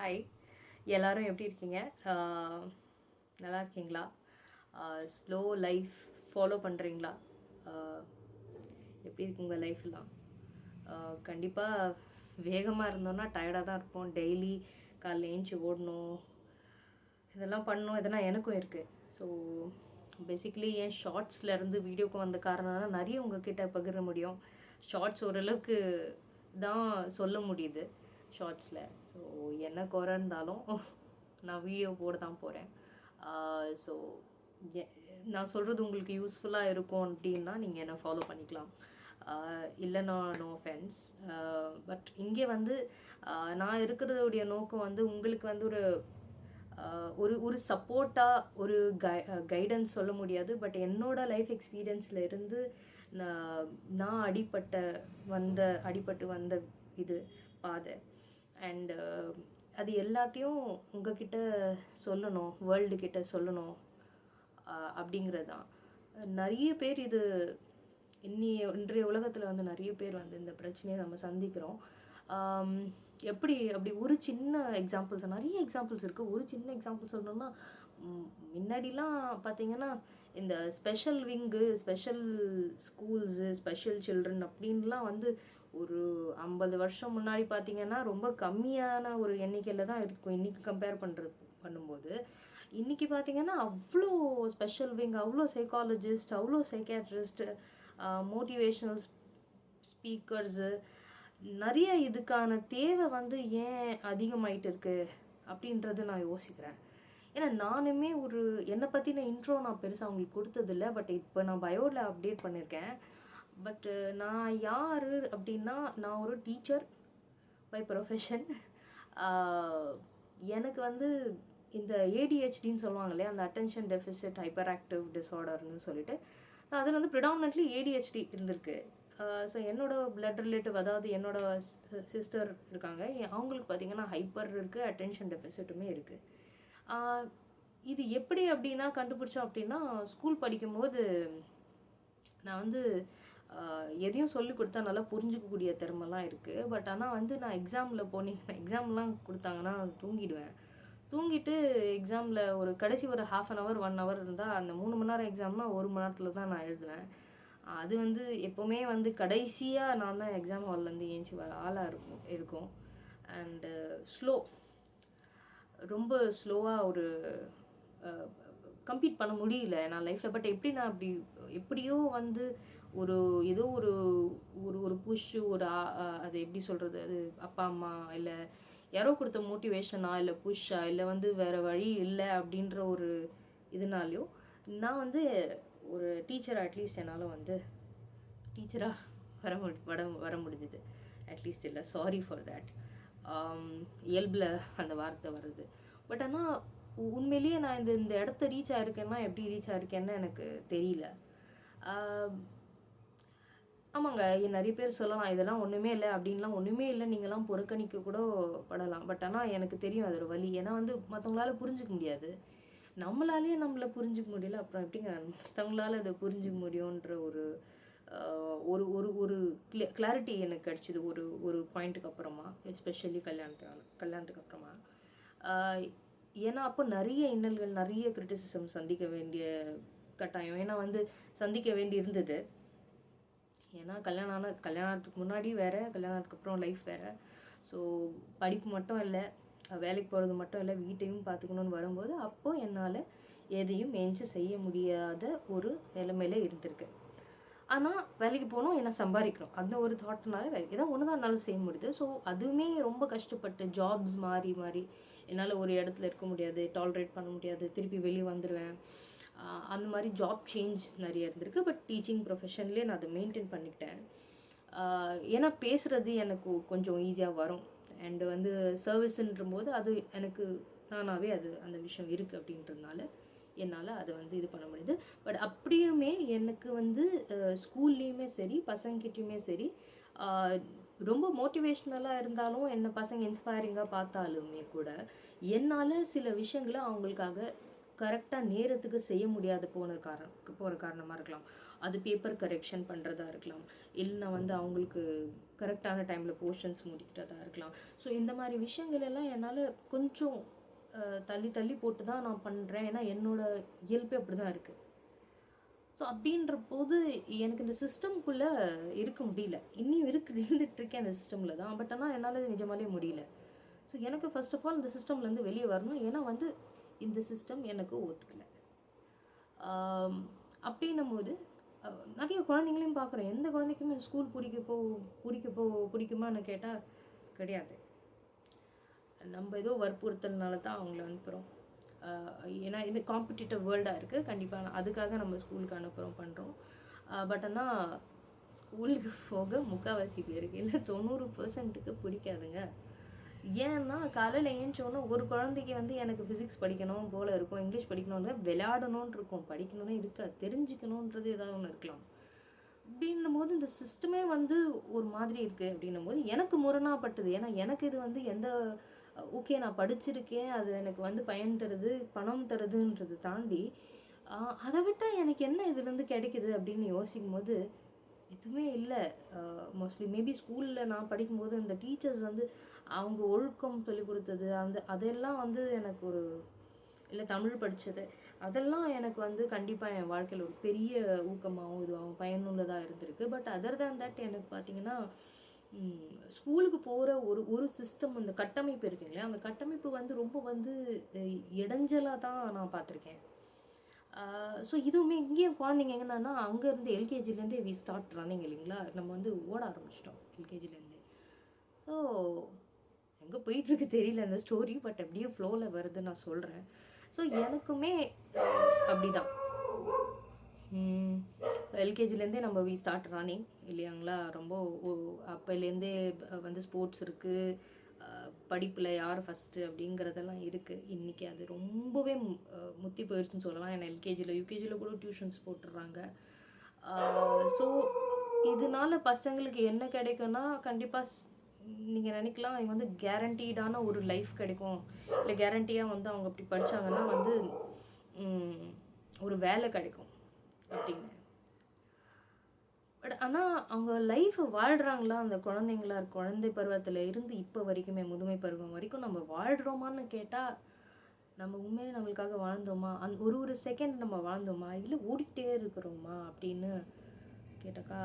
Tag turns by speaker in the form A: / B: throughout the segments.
A: Hi, எல்லாரும் எப்படி இருக்கீங்க? நல்லா இருக்கீங்களா? ஸ்லோ லைஃப் ஃபாலோ பண்ணுறீங்களா? எப்படி இருக்கு உங்கள் லைஃப்லாம்? கண்டிப்பாக வேகமாக இருந்தோன்னா டயர்டாக தான் இருப்போம். டெய்லி காலைல ஏஞ்சி ஓடணும், இதெல்லாம் பண்ணணும். இதெல்லாம் எனக்கும் இருக்குது. ஸோ பேசிக்லி என் ஷார்ட்ஸ்லேருந்து வீடியோக்கு வந்த காரணம்னா நிறைய உங்ககிட்ட பகிர முடியும். ஷார்ட்ஸ் ஓரளவுக்கு தான் சொல்ல முடியுது ஷார்ட்ஸில். ஸோ என்ன குறை இருந்தாலும் நான் வீடியோ போட தான் போகிறேன். ஸோ நான் சொல்கிறது உங்களுக்கு யூஸ்ஃபுல்லாக இருக்கும் அப்படின்னா நீங்கள் என்ன ஃபாலோ பண்ணிக்கலாம். இல்லைனா நோ ஆஃபென்ஸ். பட் இங்கே வந்து நான் இருக்கிறதுடைய நோக்கம் வந்து உங்களுக்கு வந்து ஒரு ஒரு சப்போர்ட்டாக ஒரு கைடன்ஸ் சொல்ல முடியாது. பட் என்னோட லைஃப் எக்ஸ்பீரியன்ஸில் இருந்து நான் அடிபட்டு வந்த இது பாதை அண்டு அது எல்லாத்தையும் உங்ககிட்ட சொல்லணும், வேர்ல்டுக்கிட்ட சொல்லணும் அப்படிங்கிறது தான். நிறைய பேர் இது இன்றைய உலகத்தில் வந்து நிறைய பேர் வந்து இந்த பிரச்சனையை நம்ம சந்திக்கிறோம். அப்படி ஒரு சின்ன எக்ஸாம்பிள்ஸ், நிறைய எக்ஸாம்பிள்ஸ் இருக்குது. ஒரு சின்ன எக்ஸாம்பிள் சொல்லணும்னா, முன்னாடிலாம் பார்த்தீங்கன்னா இந்த special wing, special schools, special children அப்படின்லாம் வந்து ஒரு 50 வருஷம் முன்னாடி பார்த்தீங்கன்னா ரொம்ப கம்மியான ஒரு எண்ணிக்கையில் தான் இருக்கும். இன்றைக்கி கம்பேர் பண்ணும்போது இன்றைக்கி பார்த்தீங்கன்னா அவ்வளோ ஸ்பெஷல் விங், அவ்வளோ சைக்காலஜிஸ்ட், அவ்வளோ சைக்காட்ரிஸ்ட்டு, மோட்டிவேஷ்னல் ஸ்பீக்கர்ஸு, நிறைய இதுக்கான தேவை வந்து ஏன் அதிகமாயிட்டு இருக்குது அப்படின்றது நான் யோசிக்கிறேன். ஏன்னா நானுமே என்னை பற்றின இன்ட்ரோ நான் பெருசாக அவங்களுக்கு கொடுத்ததில்ல. பட் இப்போ நான் பயோவில் அப்டேட் பண்ணியிருக்கேன். பட்டு நான் யார் அப்படின்னா, நான் ஒரு டீச்சர் பை ப்ரொஃபஷன். எனக்கு வந்து இந்த ஏடிஹெச்டின்னு சொல்லுவாங்க இல்லையா, அந்த அட்டென்ஷன் டெஃபிசிட் ஹைப்பர் ஆக்டிவ் டிஸார்டர்னு சொல்லிட்டு, அதில் வந்து ப்ரிடாமினென்ட்லி ஏடிஹெச்டி இருந்திருக்கு. ஸோ என்னோடய பிளட் ரிலேட்டிவ், அதாவது என்னோடய சிஸ்டர் இருக்காங்க, அவங்களுக்கு பார்த்திங்கன்னா ஹைப்பர் இருக்குது, அட்டென்ஷன் டெஃபிசிட்டுமே இருக்குது. இது எப்படி அப்படின்னா கண்டுபிடிச்சோம் அப்படின்னா, ஸ்கூல் படிக்கும்போது நான் வந்து எதையும் சொல்லி கொடுத்தா நல்லா புரிஞ்சிக்கக்கூடிய திறமெல்லாம் இருக்குது. பட் ஆனால் வந்து நான் எக்ஸாம்லாம் கொடுத்தாங்கன்னா தூங்கிடுவேன். தூங்கிட்டு எக்ஸாமில் கடைசி ஒரு 1/2 hour 1 hour இருந்தால், அந்த 3 மணி நேரம் எக்ஸாம்னா 1 மணி நேரத்தில் தான் நான் எழுதுவேன். அது வந்து எப்போவுமே வந்து கடைசியாக நான் தான் எக்ஸாம் ஹால்லேருந்து ஏஞ்சி வர ஆளாக இருக்கும். அண்டு ரொம்ப ஸ்லோவாக கம்ப்ளீட் பண்ண முடியல நான் லைஃப்பில். பட் நான் எப்படியோ வந்து ஏதோ ஒரு புஷ்ஷு, அது எப்படி சொல்கிறது, அது அப்பா அம்மா இல்லை யாரோ கொடுத்த மோட்டிவேஷனா, இல்லை புஷ்ஷா, இல்லை வந்து வேறு வழி இல்லை அப்படின்ற ஒரு இதனாலையும் நான் வந்து ஒரு டீச்சர், அட்லீஸ்ட் என்னால் வந்து டீச்சராக வர முடிஞ்சுது. அட்லீஸ்ட் இல்லை, சாரி ஃபார் தேட். இயல்பில் அந்த வார்த்தை வருது. பட் ஆனால் உண்மையிலேயே நான் இந்த இடத்த ரீச் ஆகிருக்கேன்னா, எப்படி ரீச் ஆகிருக்கேன்னு எனக்கு தெரியல. ஆமாங்க, நிறைய பேர் சொல்லலாம் இதெல்லாம் ஒன்றுமே இல்லை அப்படின்லாம். ஒன்றுமே இல்லை, நீங்களாம் புறக்கணிக்க கூட படலாம். பட் ஆனால் எனக்கு தெரியும் அதோட வலி. ஏன்னா வந்து மற்றவங்களால புரிஞ்சிக்க முடியாது, நம்மளாலேயே நம்மளை புரிஞ்சிக்க முடியல, அப்புறம் எப்படிங்க மற்றவங்களால அதை புரிஞ்சிக்க முடியுன்ற ஒரு கிளாரிட்டி எனக்கு கிடச்சிது ஒரு பாயிண்ட்டுக்கு அப்புறமா, எஸ்பெஷலி கல்யாணத்துக்கு அப்புறமா. ஏன்னா அப்போ நிறைய இன்னல்கள், நிறைய கிரிட்டிசிசம் சந்திக்க வேண்டிய கட்டாயம். ஏன்னா வந்து சந்திக்க வேண்டி இருந்தது. ஏன்னா கல்யாணத்துக்கு முன்னாடி வேறு, கல்யாணத்துக்கு அப்புறம் லைஃப் வேறு. ஸோ படிப்பு மட்டும் இல்லை, வேலைக்கு போகிறது மட்டும் இல்லை, வீட்டையும் பார்த்துக்கணுன்னு வரும்போது அப்போது என்னால் எதையும் மேய்ச்சி செய்ய முடியாத ஒரு நிலைமையில் இருந்திருக்கு. ஆனால் வேலைக்கு போகணும், என்ன சம்பாதிக்கணும், அந்த ஒரு தாட்னால வேலைக்கு ஏதாவது ஒன்று தான் என்னால் செய்ய முடியுது. ஸோ அதுவுமே ரொம்ப கஷ்டப்பட்டு ஜாப்ஸ் மாறி என்னால் ஒரு இடத்துல இருக்க முடியாது, டாலரேட் பண்ண முடியாது, திருப்பி வெளியே வந்துடுவேன். அந்த மாதிரி ஜாப் சேஞ்ச் நிறைய இருந்திருக்கு. பட் டீச்சிங் ப்ரொஃபஷன்லேயே நான் அதை மெயின்டைன் பண்ணிக்கிட்டேன். ஏன்னா பேசுகிறது எனக்கு கொஞ்சம் ஈஸியாக வரும். அண்டு வந்து சர்வீஸுன்ற போது அது எனக்கு தானாகவே அந்த விஷயம் இருக்குது அப்படின்றதுனால என்னால் அதை வந்து இது பண்ண முடியுது. பட் அப்படியுமே எனக்கு வந்து ஸ்கூல்லேயுமே சரி, பசங்கிட்டையுமே சரி, ரொம்ப மோட்டிவேஷ்னலாக இருந்தாலும், என்ன பசங்க இன்ஸ்பைரிங்காக பார்த்தாலுமே கூட என்னால் சில விஷயங்களை அவங்களுக்காக கரெக்டாக நேரத்துக்கு செய்ய முடியாத போகிற காரணமாக இருக்கலாம். அது பேப்பர் கரெக்ஷன் பண்ணுறதா இருக்கலாம், இல்லைனா வந்து அவங்களுக்கு கரெக்டான டைமில் போர்ஷன்ஸ் முடிக்கிறதா இருக்கலாம். ஸோ இந்த மாதிரி விஷயங்கள் எல்லாம் என்னால் கொஞ்சம் தள்ளி தள்ளி போட்டு தான் நான் பண்ணுறேன். ஏன்னா என்னோடய இயல்பே அப்படி தான் இருக்குது. ஸோ அப்படின்ற போது எனக்கு இந்த சிஸ்டம்குள்ளே இருக்க முடியல. இன்னும் இருந்துகிட்ருக்கேன் அந்த சிஸ்டமில் தான். பட் ஆனால் என்னால் நிஜமாலே முடியல. ஸோ எனக்கு ஃபர்ஸ்ட் ஆஃப் ஆல் இந்த சிஸ்டம்லேருந்து வெளியே வரணும். ஏன்னா வந்து இந்த சிஸ்டம் எனக்கு ஒத்துக்கலை. அப்படின்னும் போது நிறைய குழந்தைங்களையும் பார்க்குறேன். எந்த குழந்தைக்குமே ஸ்கூல் பிடிக்குமான்னு கேட்டால் கிடையாது. நம்ம ஏதோ வற்புறுத்தல்னால தான் அவங்கள அனுப்புகிறோம். ஏன்னா இது காம்படிட்டிவ் வேர்ல்டாக இருக்குது. கண்டிப்பாக அதுக்காக நம்ம ஸ்கூலுக்கு அனுப்புகிறோம், பண்ணுறோம். பட் ஆனால் ஸ்கூலுக்கு போக முக்கால்வாசி பேருக்கு இல்லை 90% பிடிக்காதுங்க. ஏன்னா காலையில் ஏஞ்சோன்னா ஒரு குழந்தைக்கு வந்து எனக்கு ஃபிசிக்ஸ் படிக்கணும் போல் இருக்கும், இங்கிலீஷ் படிக்கணும்னு, விளையாடணும்னு இருக்கும், படிக்கணும்னு இருக்காது, தெரிஞ்சுக்கணுன்றது ஏதாவது ஒன்று இருக்கலாம். அப்படின்னும் போது இந்த சிஸ்டமே வந்து ஒரு மாதிரி இருக்குது. அப்படின்னும் போது எனக்கு முரணாப்பட்டது. ஏன்னா எனக்கு இது வந்து எந்த ஓகே நான் படிச்சிருக்கேன், அது எனக்கு வந்து பயன் தருது, பணம் தருதுன்றது தாண்டி அதை விட்டால் எனக்கு என்ன இதுலேருந்து கிடைக்குது அப்படின்னு யோசிக்கும் போது எதுவுமே இல்லை. மோஸ்ட்லி மேபி ஸ்கூலில் நான் படிக்கும்போது இந்த டீச்சர்ஸ் வந்து அவங்க ஒழுக்கம் சொல்லிக் கொடுத்தது, அதெல்லாம் வந்து எனக்கு ஒரு இல்லை தமிழ் படித்தது அதெல்லாம் எனக்கு வந்து கண்டிப்பாக என் வாழ்க்கையில் ஒரு பெரிய ஊக்கமாகவும் இதுவாகவும் பயனுள்ளதாக இருந்திருக்கு. பட் அதர் தேன் தட் எனக்கு பார்த்திங்கன்னா ஸ்கூலுக்கு போகிற ஒரு சிஸ்டம், அந்த கட்டமைப்பு இருக்குங்களே, அந்த கட்டமைப்பு வந்து ரொம்ப வந்து இடைஞ்சலாக தான் நான் பார்த்துருக்கேன். ஸோ இதுவுமே இங்கேயும் குழந்தைங்க எங்கன்னா அங்கேருந்து எல்கேஜிலேருந்தே வி ஸ்டார்ட் ரன்னிங் இல்லைங்களா, நம்ம வந்து ஓட ஆரம்பிச்சிட்டோம் எல்கேஜிலேருந்தே. ஸோ எங்கே போயிட்டுருக்கு தெரியல அந்த ஸ்டோரி, பட் அப்படியே ஃப்ளோவில் வருது நான் சொல்கிறேன். ஸோ எனக்குமே அப்படி தான் எல்கேஜிலேருந்தே நம்ம வி ஸ்டார்ட் ரன்னிங் இல்லையாங்களா. ரொம்ப அப்போலேருந்தே வந்து ஸ்போர்ட்ஸ் இருக்குது, படிப்பில் யார் ஃபஸ்ட்டு அப்படிங்கிறதெல்லாம் இருக்குது. இன்றைக்கி அது ரொம்பவே முத்தி போயிடுச்சுன்னு சொல்லலாம். ஏன்னா எல்கேஜியில் யூகேஜியில் கூட டியூஷன்ஸ் போட்டுடுறாங்க. ஸோ இதனால் பசங்களுக்கு என்ன கிடைக்கும்னா, கண்டிப்பாக நீங்கள் நினைக்கலாம் இவங்க வந்து கேரண்டீடான ஒரு லைஃப் கிடைக்கும், இல்லை கேரண்டியாக வந்து அவங்க அப்படி படித்தாங்கன்னா வந்து ஒரு வேலை கிடைக்கும் அப்படின்னு. பட் ஆனால் அவங்க லைஃப்பை வாழ்கிறாங்களா அந்த குழந்தைங்களா, குழந்தை பருவத்தில் இருந்து இப்போ வரைக்குமே முதுமை பருவம் வரைக்கும் நம்ம வாழ்கிறோமான்னு கேட்டால், நம்ம உண்மையிலே நம்மளுக்காக வாழ்ந்தோமா, அந்த ஒரு செகண்ட் நம்ம வாழ்ந்தோமா, இல்லை ஓடிக்கிட்டே இருக்கிறோமா அப்படின்னு கேட்டாக்கா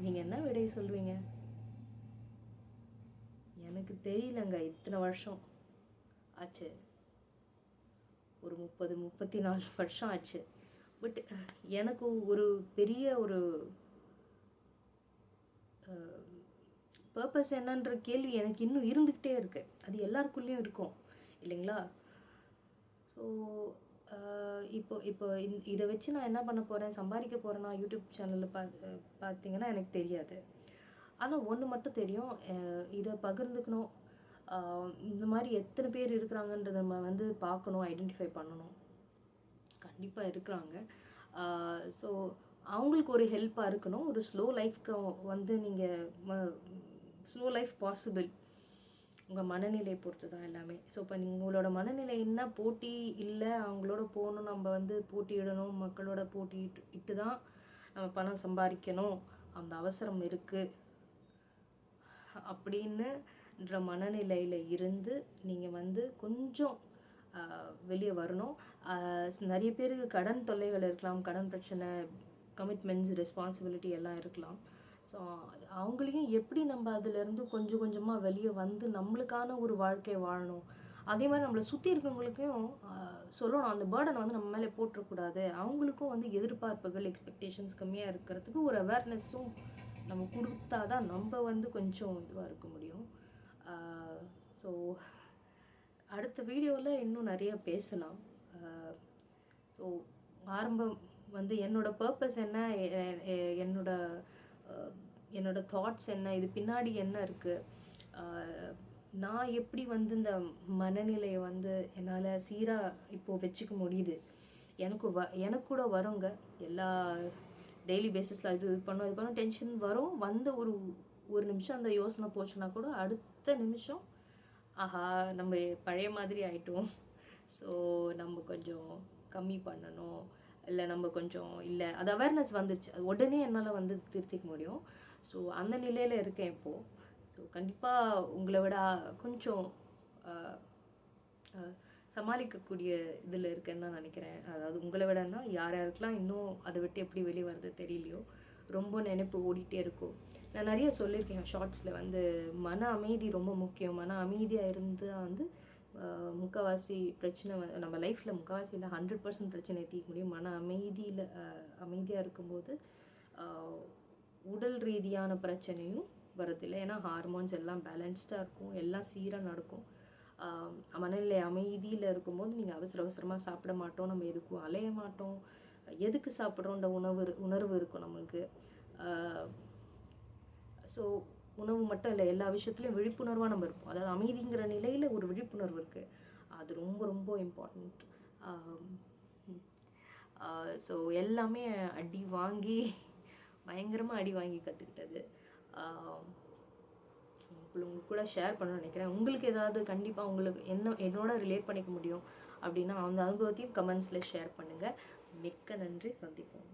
A: நீங்கள் என்ன விடை சொல்வீங்க? எனக்கு தெரியலங்க. இத்தனை வருஷம் ஆச்சு, ஒரு 34 வருஷம் ஆச்சு. பட் எனக்கு ஒரு பெரிய ஒரு பர்பஸ் என்னன்ற கேள்வி எனக்கு இன்னும் இருந்துக்கிட்டே இருக்குது. அது எல்லாருக்குள்ளேயும் இருக்கும் இல்லைங்களா. ஸோ இப்போ இதை வச்சு நான் என்ன பண்ண போகிறேன், சம்பாதிக்க போகிறேன்னா யூடியூப் சேனலில் பார்த்தீங்கன்னா எனக்கு தெரியாது. ஆனால் ஒன்று மட்டும் தெரியும், இதை பகிர்ந்துக்கணும். இந்த மாதிரி எத்தனை பேர் இருக்கிறாங்கன்றதை நம்ம வந்து பார்க்கணும், ஐடென்டிஃபை பண்ணணும். கண்டிப்பாக இருக்கிறாங்க. ஸோ அவங்களுக்கு ஒரு ஹெல்ப்பாக இருக்கணும். ஒரு ஸ்லோ லைஃப்க்கு வந்து நீங்கள் ஸ்லோ லைஃப் பாசிபிள் உங்கள் மனநிலை பொறுத்து தான் எல்லாமே. ஸோ இப்போ உங்களோட மனநிலை என்ன, போட்டி இல்லை, அவங்களோட போகணும், நம்ம வந்து போட்டியிடணும், மக்களோட போட்டிட்டு தான் நம்ம பணம் சம்பாதிக்கணும், அந்த அவசரம் இருக்குது அப்படின்னுன்ற மனநிலையில் இருந்து நீங்கள் வந்து கொஞ்சம் வெளியே வரணும். நிறைய பேருக்கு கடன் தொல்லைகள் இருக்கலாம், கடன் பிரச்சனை, கமிட்மெண்ட்ஸ், ரெஸ்பான்சிபிலிட்டி எல்லாம் இருக்கலாம். ஸோ அவங்களையும் எப்படி நம்ம அதிலேருந்து கொஞ்சம் கொஞ்சமாக வெளியே வந்து நம்மளுக்கான ஒரு வாழ்க்கை வாழணும், அதே மாதிரி நம்மளை சுற்றி இருக்கவங்களுக்கும் சொல்லணும். அந்த பேர்டனை வந்து நம்ம மேலே போட்டுறக்கூடாது. அவங்களுக்கும் வந்து எதிர்பார்ப்புகள், எக்ஸ்பெக்டேஷன்ஸ் கம்மியாக இருக்கிறதுக்கு ஒரு அவேர்னஸும் நம்ம கொடுத்தா தான் நம்ம வந்து கொஞ்சம் இதுவாக இருக்க முடியும். ஸோ அடுத்த வீடியோவில் இன்னும் நிறைய பேசலாம். ஸோ ஆரம்பம் வந்து என்னோடய பர்பஸ் என்ன, என்னோட தாட்ஸ் என்ன, இது பின்னாடி என்ன இருக்குது, நான் எப்படி வந்து இந்த மனநிலையை வந்து என்னால் சீராக இப்போது வச்சுக்க முடியுது. எனக்கு கூட வருங்க எல்லா டெய்லி பேசிஸில் இது பண்ணோம் டென்ஷன் வரும். வந்து ஒரு நிமிஷம் அந்த யோசனை போச்சுன்னா கூட அடுத்த நிமிஷம் ஆஹா நம்ம பழைய மாதிரி ஆயிட்டோம், ஸோ நம்ம கொஞ்சம் கம்மி பண்ணணும், இல்லை நம்ம கொஞ்சம் இல்லை அது அவேர்னஸ் வந்துருச்சு, அது உடனே என்னால் வந்து திருத்திக்க முடியும். ஸோ அந்த நிலையில் இருக்கேன் இப்போது. ஸோ கண்டிப்பாக உங்களை விட கொஞ்சம் சமாளிக்கக்கூடிய இதில் இருக்கேன்னு தான் நினைக்கிறேன். அதாவது உங்களை விடன்னா யார் யாருக்கெல்லாம் இன்னும் அதை விட்டு எப்படி வெளியே வர்றது தெரியலையோ, ரொம்ப நினைப்பு ஓடிட்டே இருக்கும். நான் நிறைய சொல்லியிருக்கேன் ஷார்ட்ஸில் வந்து மன அமைதி ரொம்ப முக்கியம். மன அமைதியாக இருந்தால் வந்து முக்கால்வாசி பிரச்சனை நம்ம லைஃப்பில் முக்கால்வாசி இல்லை 100% பிரச்சனையை தீர்க்க முடியும். மன அமைதியில் அமைதியாக இருக்கும்போது உடல் ரீதியான பிரச்சனையும் வரதில்லை. ஏன்னா ஹார்மோன்ஸ் எல்லாம் பேலன்ஸ்டாக இருக்கும், எல்லாம் சீராக நடக்கும். மனநிலை அமைதியில் இருக்கும்போது நீங்கள் அவசரமாக சாப்பிட மாட்டோம், நம்ம எதுக்கும் அலைய மாட்டோம், எதுக்கு சாப்பிட்றோன்ற உணர்வு இருக்கும் நம்மளுக்கு. ஸோ உணவு மட்டும் இல்லை, எல்லா விஷயத்துலையும் விழிப்புணர்வாக நம்ம இருப்போம். அதாவது அமைதிங்கிற நிலையில் ஒரு விழிப்புணர்வு இருக்குது, அது ரொம்ப ரொம்ப இம்பார்ட்டண்ட். ஸோ எல்லாமே அடி வாங்கி பயங்கரமாக அடி வாங்கி கற்றுக்கிட்டது. உங்க கூட ஷேர் பண்ண நினைக்கிறேன். உங்களுக்கு ஏதாவது கண்டிப்பாக உங்களுக்கு என்னோட ரிலேட் பண்ணிக்க முடியும் அப்படின்னா அந்த அனுபவத்தையும் கமெண்ட்ஸில் ஷேர் பண்ணுங்கள். மிக்க நன்றி, சந்திப்போம்.